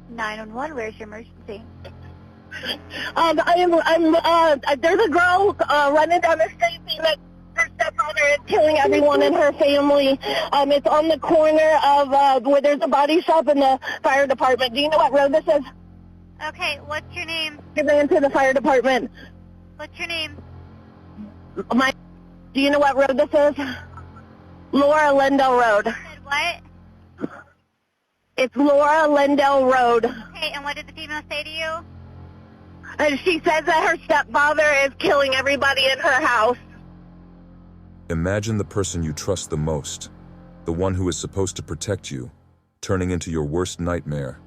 911, where's your emergency? There's a girl running down the street saying that her stepfather is killing everyone in her family. It's on the corner of where there's a body shop and the fire department. Do you know what road this is? Okay, what's your name? I ran to the fire department. What's your name? Do you know what road this is? Laura Lindell Road. You said what? It's Laura Lindell Road. Okay, and what did the female say to you? And she says that her stepfather is killing everybody in her house. Imagine the person you trust the most, the one who is supposed to protect you, turning into your worst nightmare.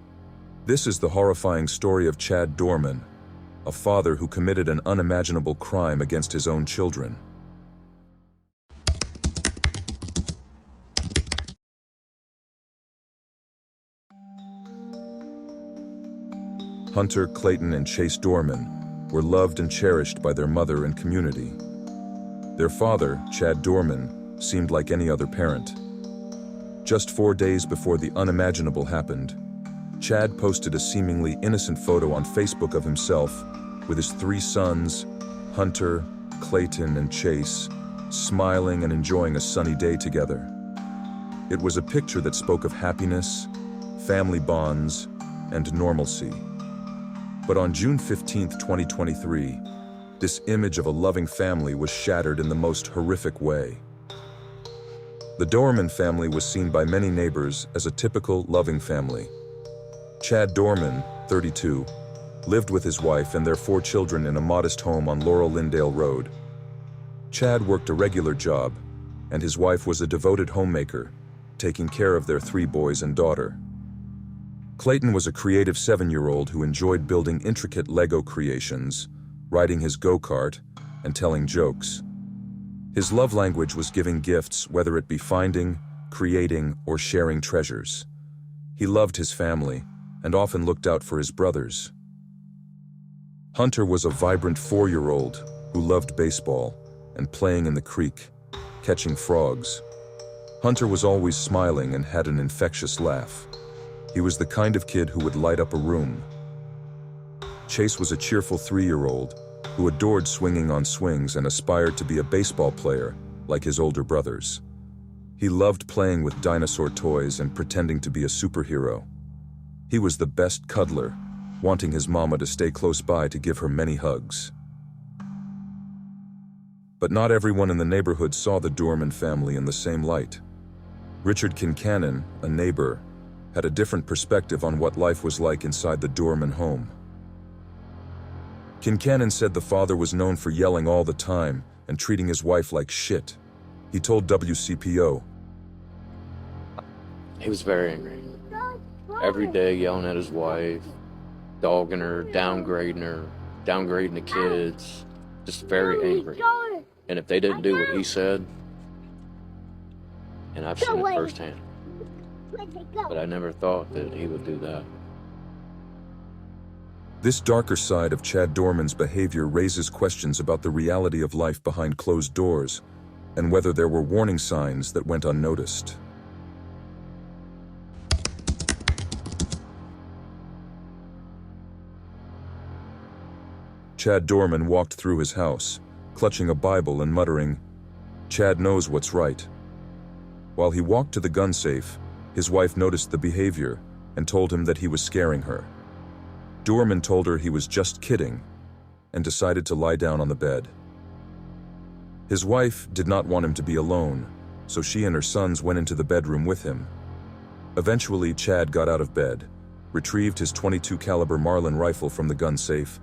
This is the horrifying story of Chad Doerman, a father who committed an unimaginable crime against his own children. Hunter, Clayton, and Chase Doerman were loved and cherished by their mother and community. Their father, Chad Doerman, seemed like any other parent. Just 4 days before the unimaginable happened, Chad posted a seemingly innocent photo on Facebook of himself with his 3 sons, Hunter, Clayton, and Chase, smiling and enjoying a sunny day together. It was a picture that spoke of happiness, family bonds, and normalcy. But on June 15, 2023, this image of a loving family was shattered in the most horrific way. The Doerman family was seen by many neighbors as a typical, loving family. Chad Doerman, 32, lived with his wife and their 4 children in a modest home on Laurel Lindale Road. Chad worked a regular job, and his wife was a devoted homemaker, taking care of their 3 boys and daughter. Clayton was a creative 7-year-old who enjoyed building intricate Lego creations, riding his go-kart, and telling jokes. His love language was giving gifts, whether it be finding, creating, or sharing treasures. He loved his family, and often looked out for his brothers. Hunter was a vibrant 4-year-old who loved baseball and playing in the creek, catching frogs. Hunter was always smiling and had an infectious laugh. He was the kind of kid who would light up a room. Chase was a cheerful 3-year-old who adored swinging on swings and aspired to be a baseball player like his older brothers. He loved playing with dinosaur toys and pretending to be a superhero. He was the best cuddler, wanting his mama to stay close by to give her many hugs. But not everyone in the neighborhood saw the Doerman family in the same light. Richard Kincannon, a neighbor, had a different perspective on what life was like inside the Doerman home. Kincannon said the father was known for yelling all the time and treating his wife like shit. He told WCPO, he was very angry. Every day yelling at his wife, dogging her, downgrading the kids, just very angry. And if they didn't do what he said, and I've seen it firsthand, but I never thought that he would do that. This darker side of Chad Doerman's behavior raises questions about the reality of life behind closed doors and whether there were warning signs that went unnoticed. Chad Doerman walked through his house, clutching a Bible and muttering, "Chad knows what's right." While he walked to the gun safe, his wife noticed the behavior and told him that he was scaring her. Doerman told her he was just kidding and decided to lie down on the bed. His wife did not want him to be alone, so she and her sons went into the bedroom with him. Eventually, Chad got out of bed, retrieved his .22 caliber Marlin rifle from the gun safe,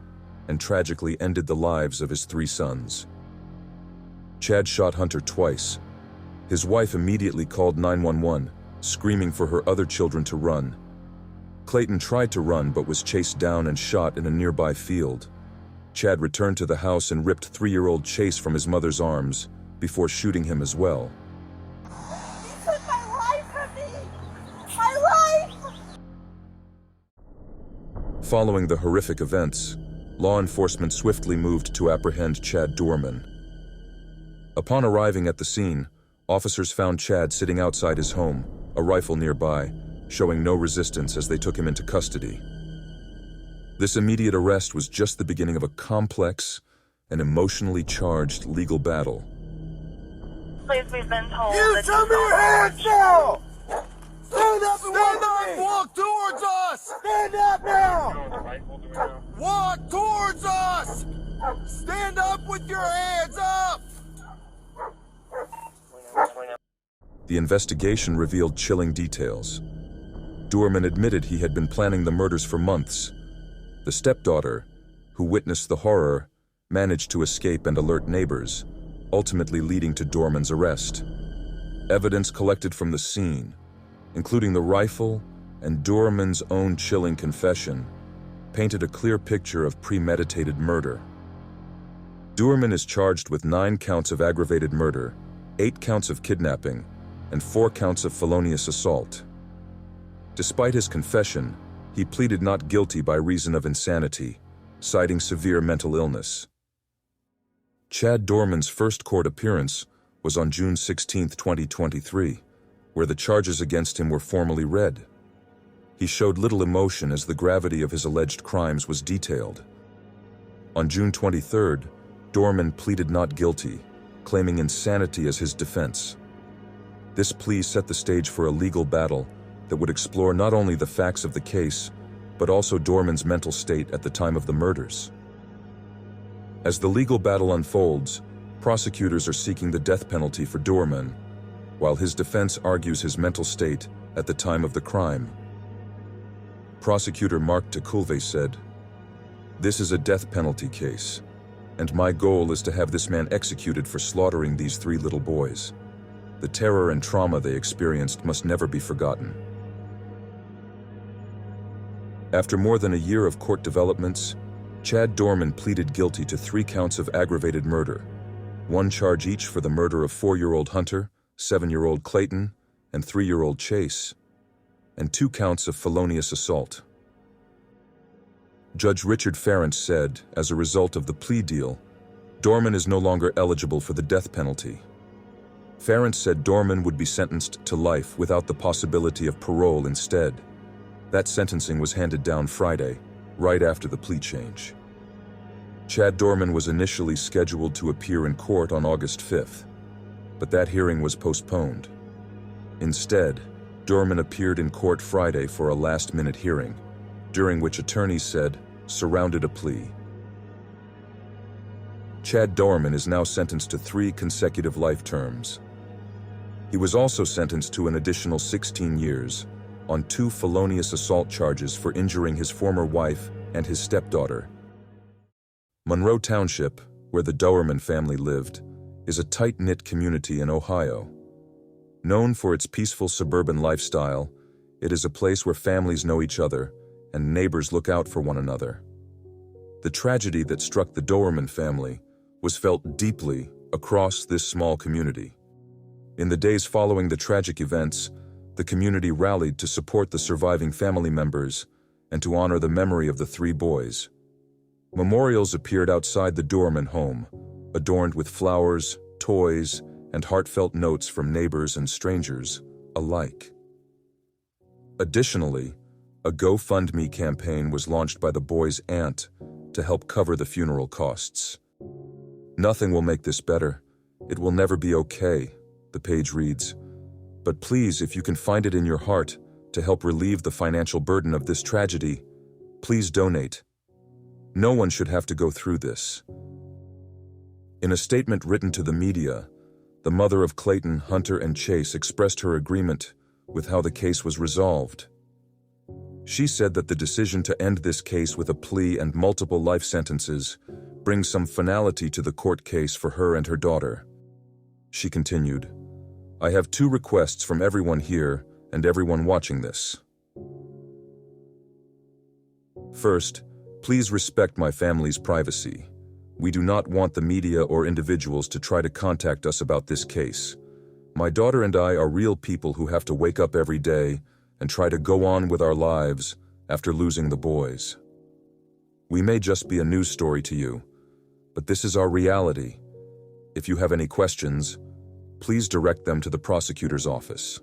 and tragically ended the lives of his 3 sons. Chad shot Hunter twice. His wife immediately called 911, screaming for her other children to run. Clayton tried to run but was chased down and shot in a nearby field. Chad returned to the house and ripped 3-year-old Chase from his mother's arms before shooting him as well. He took my life from me! My life! Following the horrific events, law enforcement swiftly moved to apprehend Chad Doerman. Upon arriving at the scene, officers found Chad sitting outside his home, a rifle nearby, showing no resistance as they took him into custody. This immediate arrest was just the beginning of a complex and emotionally charged legal battle. Please, we've been told You that show me your hands now! Stand up and Stand up! Walk towards us! Stand up now! Walk towards us! Stand up with your hands up! The investigation revealed chilling details. Doerman admitted he had been planning the murders for months. The stepdaughter, who witnessed the horror, managed to escape and alert neighbors, ultimately leading to Doerman's arrest. Evidence collected from the scene, including the rifle and Doerman's own chilling confession, painted a clear picture of premeditated murder. Doerman is charged with 9 counts of aggravated murder, 8 counts of kidnapping, and 4 counts of felonious assault. Despite his confession, he pleaded not guilty by reason of insanity, citing severe mental illness. Chad Doerman's first court appearance was on June 16, 2023, where the charges against him were formally read. He showed little emotion as the gravity of his alleged crimes was detailed. On June 23, Doerman pleaded not guilty, claiming insanity as his defense. This plea set the stage for a legal battle that would explore not only the facts of the case, but also Doerman's mental state at the time of the murders. As the legal battle unfolds, prosecutors are seeking the death penalty for Doerman, while his defense argues his mental state at the time of the crime. Prosecutor Mark Taculve said, "This is a death penalty case, and my goal is to have this man executed for slaughtering these 3 little boys. The terror and trauma they experienced must never be forgotten." After more than a year of court developments, Chad Doerman pleaded guilty to 3 counts of aggravated murder, 1 charge each for the murder of 4-year-old Hunter, 7-year-old Clayton, and 3-year-old Chase, and 2 counts of felonious assault. Judge Richard Ferentz said, as a result of the plea deal, Doerman is no longer eligible for the death penalty. Ferentz said Doerman would be sentenced to life without the possibility of parole instead. That sentencing was handed down Friday, right after the plea change. Chad Doerman was initially scheduled to appear in court on August 5th, but that hearing was postponed. Instead, Doerman appeared in court Friday for a last-minute hearing, during which attorneys said, surrounded a plea. Chad Doerman is now sentenced to 3 consecutive life terms. He was also sentenced to an additional 16 years on 2 felonious assault charges for injuring his former wife and his stepdaughter. Monroe Township, where the Doerman family lived, is a tight-knit community in Ohio. Known for its peaceful suburban lifestyle, it is a place where families know each other and neighbors look out for one another. The tragedy that struck the Doerman family was felt deeply across this small community. In the days following the tragic events, the community rallied to support the surviving family members and to honor the memory of the 3 boys. Memorials appeared outside the Doerman home, adorned with flowers, toys, and heartfelt notes from neighbors and strangers alike. Additionally, a GoFundMe campaign was launched by the boys' aunt to help cover the funeral costs. "Nothing will make this better. It will never be okay," the page reads. "But please, if you can find it in your heart to help relieve the financial burden of this tragedy, please donate. No one should have to go through this." In a statement written to the media, the mother of Clayton, Hunter, and Chase expressed her agreement with how the case was resolved. She said that the decision to end this case with a plea and multiple life sentences brings some finality to the court case for her and her daughter. She continued, "I have 2 requests from everyone here and everyone watching this. First, please respect my family's privacy. We do not want the media or individuals to try to contact us about this case. My daughter and I are real people who have to wake up every day and try to go on with our lives after losing the boys. We may just be a news story to you, but this is our reality. If you have any questions, please direct them to the prosecutor's office."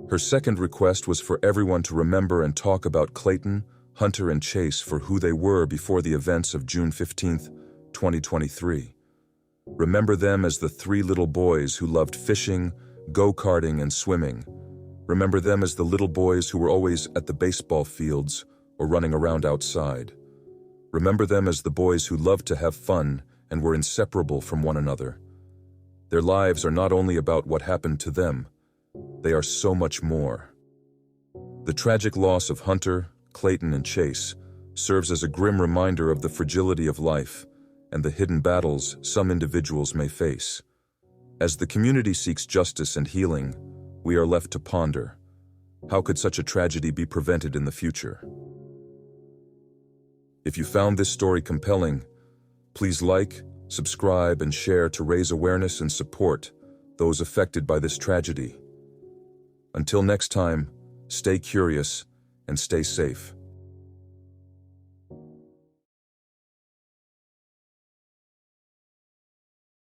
Her second request was for everyone to remember and talk about Clayton, Hunter, and Chase for who they were before the events of June 15th, 2023. Remember them as the three little boys who loved fishing, go-karting, and swimming. Remember them as the little boys who were always at the baseball fields or running around outside. Remember them as the boys who loved to have fun and were inseparable from one another. Their lives are not only about what happened to them, they are so much more. The tragic loss of Hunter, Clayton, and Chase serves as a grim reminder of the fragility of life and the hidden battles some individuals may face. As the community seeks justice and healing, we are left to ponder, how could such a tragedy be prevented in the future? If you found this story compelling, please like, subscribe, and share to raise awareness and support those affected by this tragedy. Until next time, stay curious and stay safe.